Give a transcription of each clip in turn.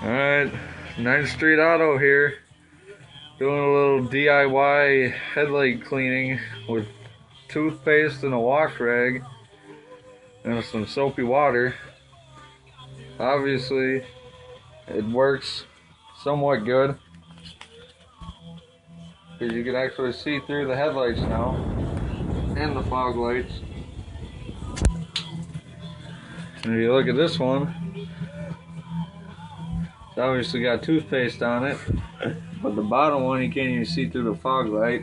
Alright, 9th Street Auto here, doing a little DIY headlight cleaning with toothpaste and a wash rag and some soapy water. Obviously, it works somewhat good because you can actually see through the headlights now and the fog lights. And if you look at this one, it's obviously got toothpaste on it, but the bottom one you can't even see through the fog light,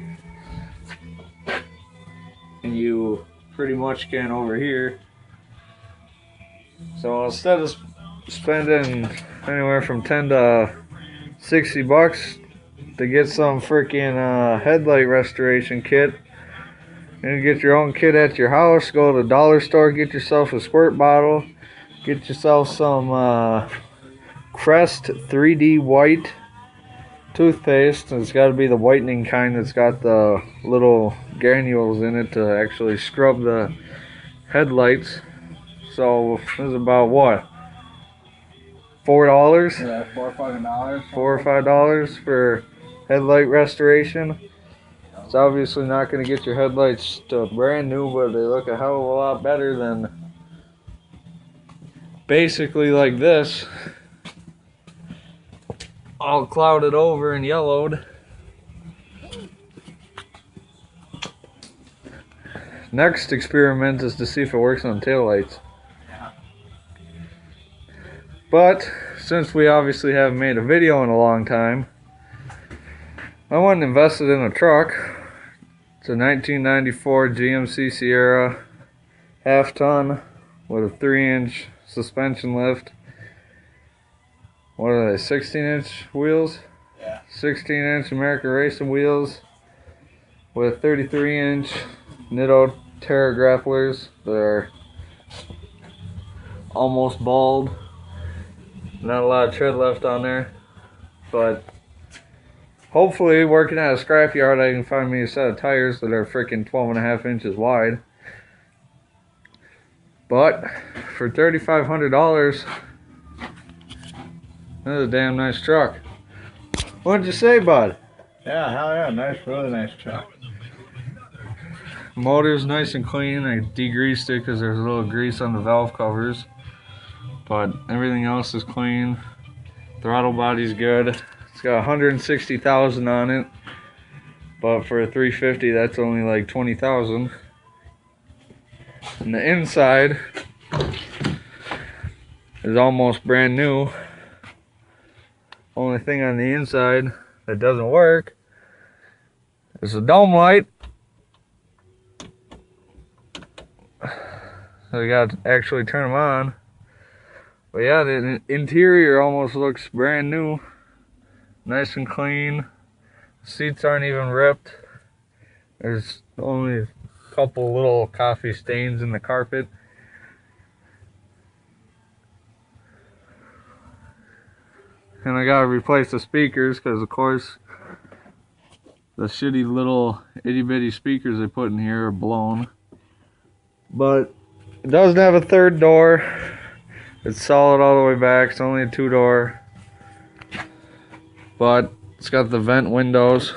and you pretty much can over here. So instead of spending anywhere from 10 to 60 bucks to get some freaking headlight restoration kit, and get your own kit at your house, go to the dollar store, get yourself a squirt bottle, get yourself some Crest 3D white toothpaste. It's got to be the whitening kind that's got the little granules in it to actually scrub the headlights. So this is about what? $4? Yeah, $4 or $5. $4 or $5 for headlight restoration. It's obviously not going to get your headlights to brand new, but they look a hell of a lot better than basically like this, all clouded over and yellowed. Next experiment is to see if it works on taillights. But since we obviously haven't made a video in a long time, I went and invested in a truck. It's a 1994 GMC Sierra half-ton with a 3-inch suspension lift. What are they, 16-inch wheels? Yeah. 16-inch American Racing wheels with 33-inch Nitto Terra grapplers that are almost bald. Not a lot of tread left on there, but hopefully working at a scrapyard I can find me a set of tires that are freaking 12.5 inches wide. But for $3,500, that's a damn nice truck. What'd you say, bud? Yeah, hell yeah, nice, really nice truck. Motor's nice and clean. I degreased it because there's a little grease on the valve covers, but everything else is clean. Throttle body's good. It's got 160,000 on it, but for a 350 that's only like 20,000. And the inside is almost brand new. Only thing on the inside that doesn't work is the dome light. So you gotta actually turn them on. But yeah, the interior almost looks brand new. Nice and clean. Seats aren't even ripped. There's only a couple little coffee stains in the carpet. And I gotta replace the speakers because, of course, the shitty little itty bitty speakers they put in here are blown. But it doesn't have a third door. It's solid all the way back. It's only a 2-door. But it's got the vent windows,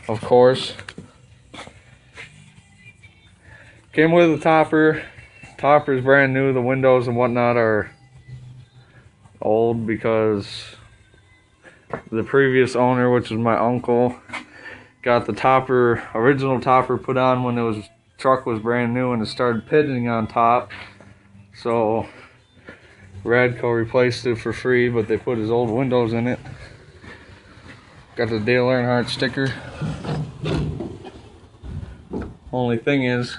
of course. Came with a topper. Topper's brand new. The windows and whatnot are old because the previous owner, which was my uncle, got the topper, original topper, put on when the truck was brand new and it started pitting on top. So Radco replaced it for free, but they put his old windows in it. Got the Dale Earnhardt sticker. Only thing is,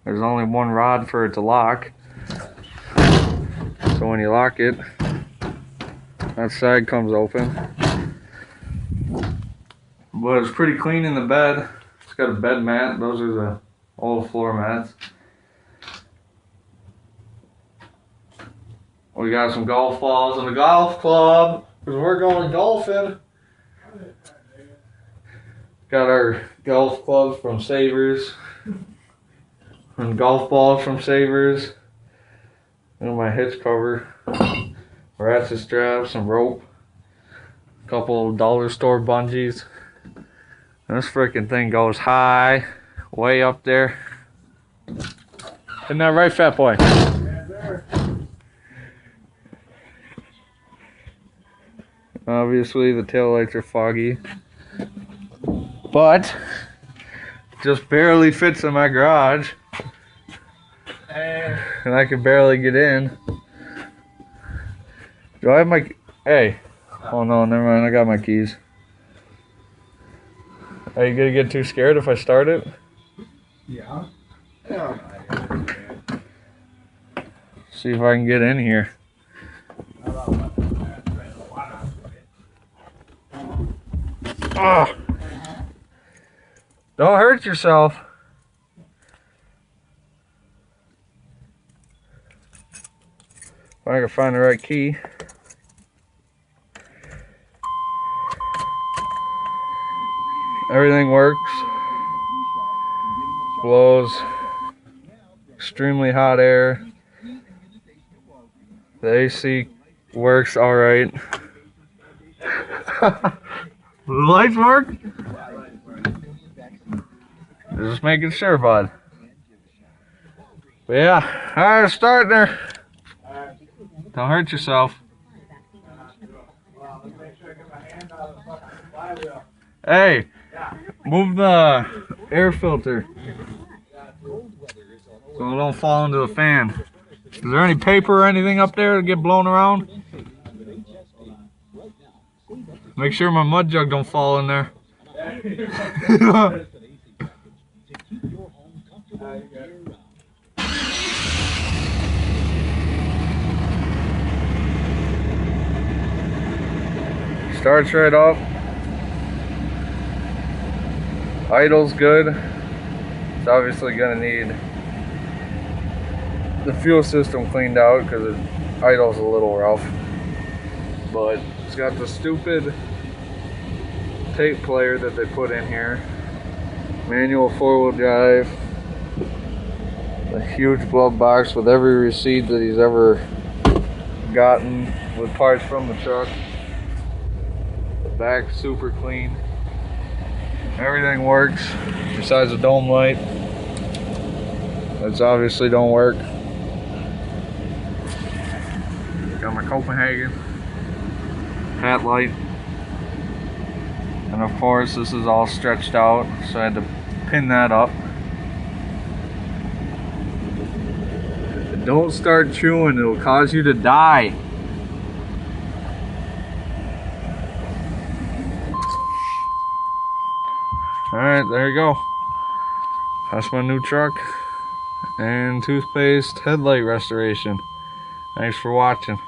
there's only one rod for it to lock. So when you lock it, that side comes open. But it's pretty clean in the bed. It's got a bed mat. Those are the old floor mats. We got some golf balls and a golf club because we're going golfing. Got our golf clubs from Savers and golf balls from Savers. And my hitch cover ratchet straps, some rope, a couple dollar store bungees. This freaking thing goes high, way up there. Isn't that right, fat boy? Obviously, the taillights are foggy, but just barely fits in my garage, and I can barely get in. Do I have my? Hey, oh no, never mind. I got my keys. Are you gonna get too scared if I start it? Yeah. See if I can get in here. Ah! Don't hurt yourself. If I can find the right key. Everything works. Blows extremely hot air. The AC works alright. The lights work? Just making sure, bud. But yeah, alright, start there. Don't hurt yourself. Hey, move the air filter so it don't fall into the fan. Is there any paper or anything up there to get blown around? Make sure my mud jug don't fall in there. Starts right off. Idle's good. It's obviously gonna need the fuel system cleaned out because idle's a little rough. But it's got the stupid tape player that they put in here. Manual 4-wheel drive. A huge glove box with every receipt that he's ever gotten with parts from the truck. The back super clean. Everything works besides the dome light. That's obviously don't work. Got my Copenhagen Headlight. And of course this is all stretched out, so I had to pin that up. Don't start chewing, it'll cause you to die. Alright, there you go. That's my new truck and toothpaste headlight restoration. Thanks for watching.